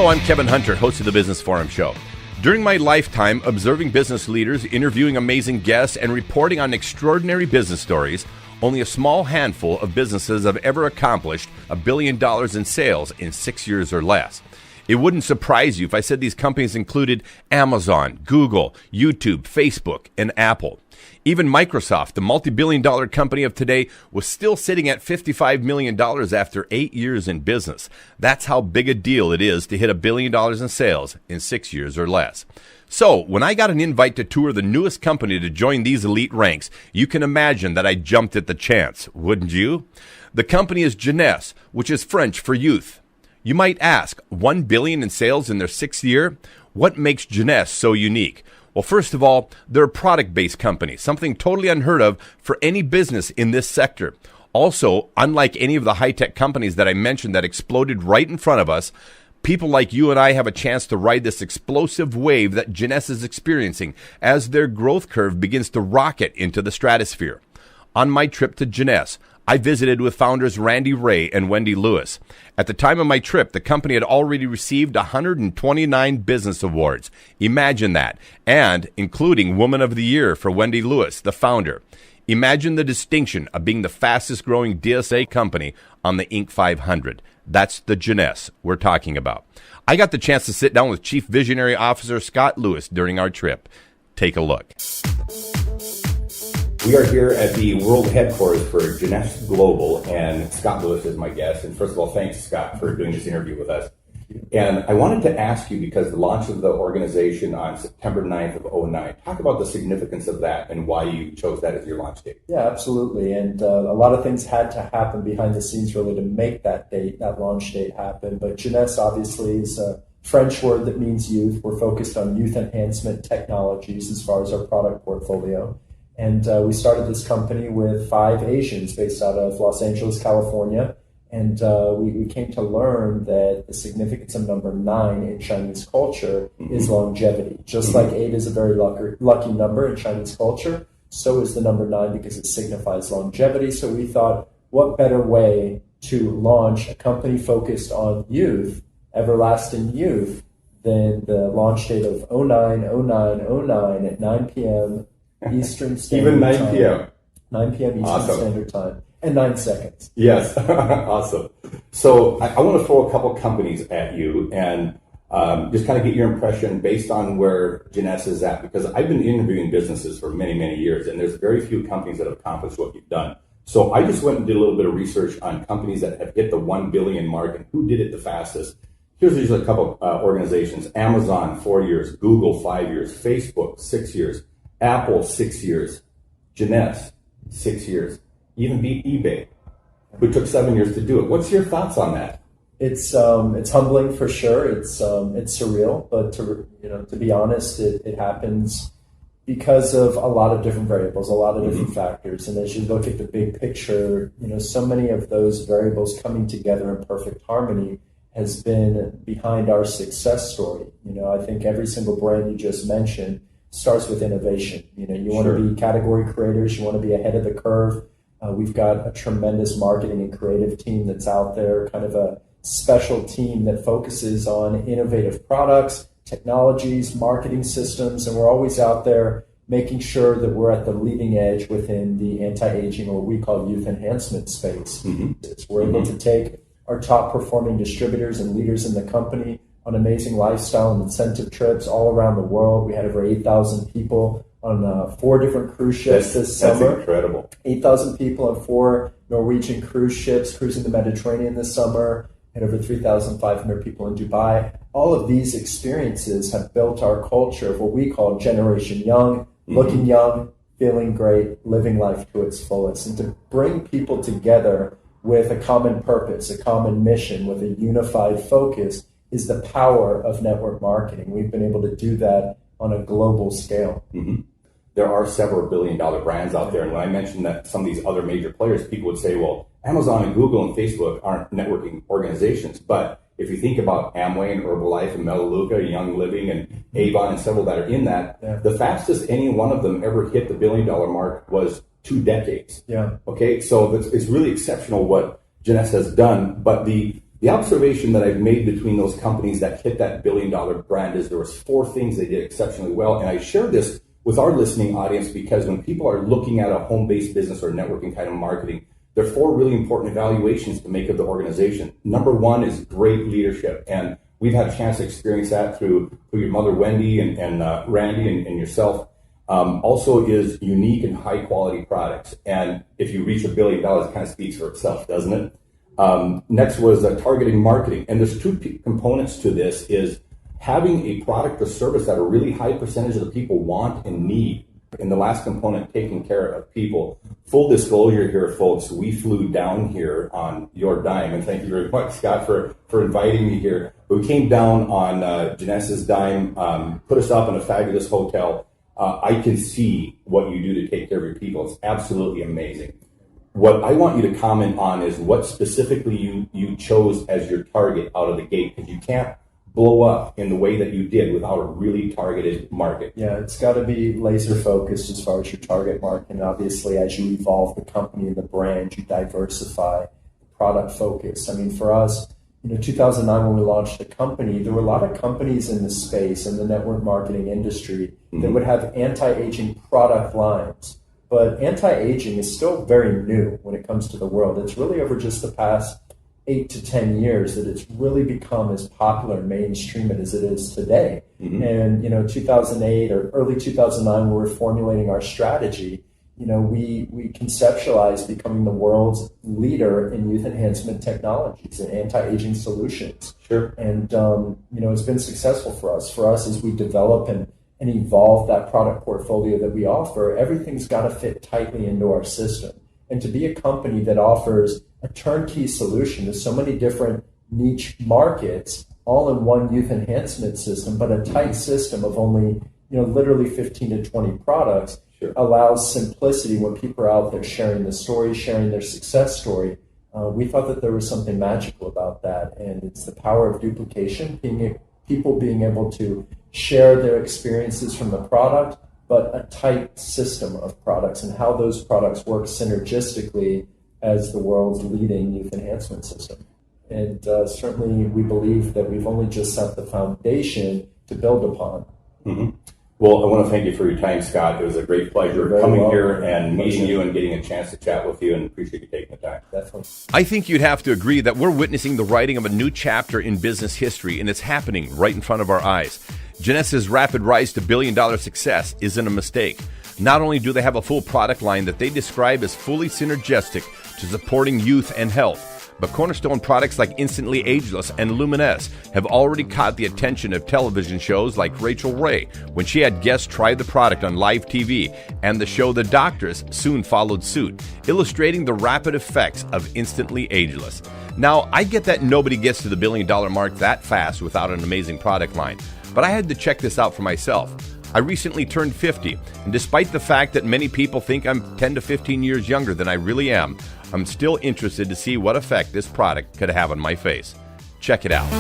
Hello, I'm Kevin Hunter, host of the Business Forum Show. During my lifetime observing business leaders, interviewing amazing guests, and reporting on extraordinary business stories, only a small handful of businesses have ever accomplished $1 billion in sales in 6 years or less. It wouldn't surprise you if I said these companies included Amazon, Google, YouTube, Facebook, and Apple. Even Microsoft, the multi-billion-dollar company of today, was still sitting at $55 million after 8 years in business. That's how big a deal it is to hit $1 billion in sales in 6 years or less. So, when I got an invite to tour the newest company to join these elite ranks, you can imagine that I jumped at the chance, wouldn't you? The company is Jeunesse, which is French for youth. You might ask, $1 billion in sales in their 6th year? What makes Jeunesse so unique? Well, first of all, they're a product-based company, something totally unheard of for any business in this sector. Also, unlike any of the high-tech companies that I mentioned that exploded right in front of us, people like you and I have a chance to ride this explosive wave that Jeunesse is experiencing as their growth curve begins to rocket into the stratosphere. On my trip to Jeunesse, I visited with founders Randy Ray and Wendy Lewis. At the time of my trip, the company had already received 129 business awards. Imagine that. And including Woman of the Year for Wendy Lewis, the founder. Imagine the distinction of being the fastest growing DSA company on the Inc. 500. That's the Jeunesse we're talking about. I got the chance to sit down with Chief Visionary Officer Scott Lewis during our trip. Take a look. We are here at the world headquarters for Jeunesse Global, and Scott Lewis is my guest. And first of all, thanks, Scott, for doing this interview with us. And I wanted to ask you, because the launch of the organization on September 9th of 2009, talk about the significance of that and why you chose that as your launch date. Yeah, absolutely. And a lot of things had to happen behind the scenes really to make that date, that launch date happen. But Jeunesse obviously is a French word that means youth. We're focused on youth enhancement technologies as far as our product portfolio. And we started this company with 5 Asians based out of Los Angeles, California. And we came to learn that the significance of number 9 in Chinese culture is longevity. Just like 8 is a very lucky number in Chinese culture, so is the number 9 because it signifies longevity. So we thought, what better way to launch a company focused on youth, everlasting youth, than the launch date of 09/09/09 at 9 p.m. Eastern Standard Time. Even 9 p.m. 9 p.m. Eastern Awesome. Standard Time. And 9 seconds. Yes, awesome. So I want to throw a couple companies at you and just kind of get your impression based on where Jeunesse is at, because I've been interviewing businesses for many, many years, and there's very few companies that have accomplished what you've done. So I just went and did a little bit of research on companies that have hit the 1 billion mark and who did it the fastest. Here's just a couple organizations. Amazon, 4 years. Google, 5 years. Facebook, 6 years. Apple, 6 years. Jeunesse, 6 years. Even beat eBay, who took 7 years to do it. What's your thoughts on that? It's humbling for sure. It's surreal, but to be honest, it happens because of a lot of different variables, a lot of different factors. And as you look at the big picture, so many of those variables coming together in perfect harmony has been behind our success story. I think every single brand you just mentioned starts with innovation. You want to be category creators. You want to be ahead of the curve. We've got a tremendous marketing and creative team that's out there, kind of a special team that focuses on innovative products, technologies, marketing systems, and we're always out there making sure that we're at the leading edge within the anti-aging, or what we call youth enhancement space. We're able to take our top performing distributors and leaders in the company on amazing lifestyle and incentive trips all around the world. We had over 8,000 people on 4 different cruise ships this summer. That's incredible. 8,000 people on 4 Norwegian cruise ships cruising the Mediterranean this summer, and over 3,500 people in Dubai. All of these experiences have built our culture of what we call Generation Young, looking young, feeling great, living life to its fullest. And to bring people together with a common purpose, a common mission, with a unified focus is the power of network marketing. We've been able to do that on a global scale. There are several billion-dollar brands out there, and when I mentioned that some of these other major players, people would say, well, Amazon and Google and Facebook aren't networking organizations. But if you think about Amway and Herbalife and Melaleuca, Young Living and Avon and several that are in that, the fastest any one of them ever hit the billion-dollar mark was 2 decades. Okay, so it's really exceptional what Jeunesse has done. But the The observation that I've made between those companies that hit that billion-dollar brand is there was 4 things they did exceptionally well. And I share this with our listening audience because when people are looking at a home-based business or networking kind of marketing, there are 4 really important evaluations to make of the organization. Number 1 is great leadership. And we've had a chance to experience that through your mother, Wendy, and Randy, and yourself. Also is unique and high-quality products. And if you reach $1 billion, it kind of speaks for itself, doesn't it? Next was targeting marketing. And there's 2 components to this, is having a product or service that a really high percentage of the people want and need. And the last component, taking care of people. Full disclosure here, folks, we flew down here on your dime, and thank you very much, Scott, for inviting me here. We came down on Jeunesse's dime, put us up in a fabulous hotel. I can see what you do to take care of your people. It's absolutely amazing. What I want you to comment on is what specifically you chose as your target out of the gate, because you can't blow up in the way that you did without a really targeted market. Yeah, it's got to be laser focused as far as your target market. And obviously, as you evolve the company and the brand, you diversify product focus. I mean, for us, 2009 when we launched the company, there were a lot of companies in the space, in the network marketing industry, that would have anti-aging product lines. But anti-aging is still very new when it comes to the world. It's really over just the past 8 to 10 years that it's really become as popular and mainstream as it is today. And 2008 or early 2009, when we were formulating our strategy, we conceptualized becoming the world's leader in youth enhancement technologies and anti-aging solutions. Sure. And it's been successful for us. For us, as we develop and evolve that product portfolio that we offer, everything's got to fit tightly into our system. And to be a company that offers a turnkey solution to so many different niche markets, all in one youth enhancement system, but a tight system of only, literally 15 to 20 products, sure, allows simplicity when people are out there sharing the story, sharing their success story. We thought that there was something magical about that, and it's the power of duplication, people being able to share their experiences from the product, but a tight system of products and how those products work synergistically as the world's leading youth enhancement system. And certainly we believe that we've only just set the foundation to build upon. Well, I want to thank you for your time, Scott. It was a great pleasure coming here and meeting you and getting a chance to chat with you, and appreciate you taking the time. Definitely. I think you'd have to agree that we're witnessing the writing of a new chapter in business history, and it's happening right in front of our eyes. Jeunesse's rapid rise to billion-dollar success isn't a mistake. Not only do they have a full product line that they describe as fully synergistic to supporting youth and health, but cornerstone products like Instantly Ageless and Luminesse have already caught the attention of television shows like Rachel Ray when she had guests try the product on live TV, and the show The Doctors soon followed suit, illustrating the rapid effects of Instantly Ageless. Now, I get that nobody gets to the billion-dollar mark that fast without an amazing product line, but I had to check this out for myself. I recently turned 50, and despite the fact that many people think I'm 10 to 15 years younger than I really am, I'm still interested to see what effect this product could have on my face. Check it out.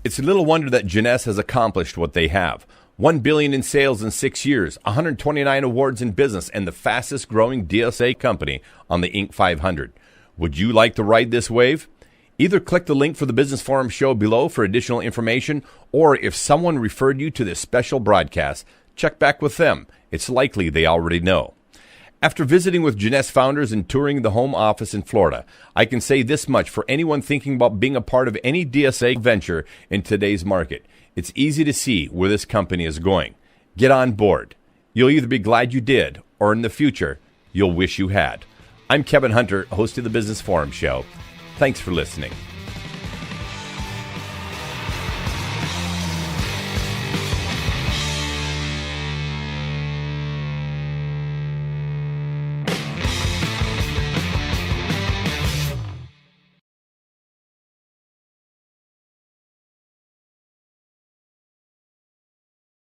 It's little wonder that Jeunesse has accomplished what they have. $1 billion in sales in 6 years, 129 awards in business, and the fastest growing DSA company on the Inc. 500. Would you like to ride this wave? Either click the link for the Business Forum show below for additional information, or if someone referred you to this special broadcast, check back with them. It's likely they already know. After visiting with Jeunesse founders and touring the home office in Florida, I can say this much for anyone thinking about being a part of any DSA venture in today's market. It's easy to see where this company is going. Get on board. You'll either be glad you did, or in the future, you'll wish you had. I'm Kevin Hunter, host of the Business Forum Show. Thanks for listening.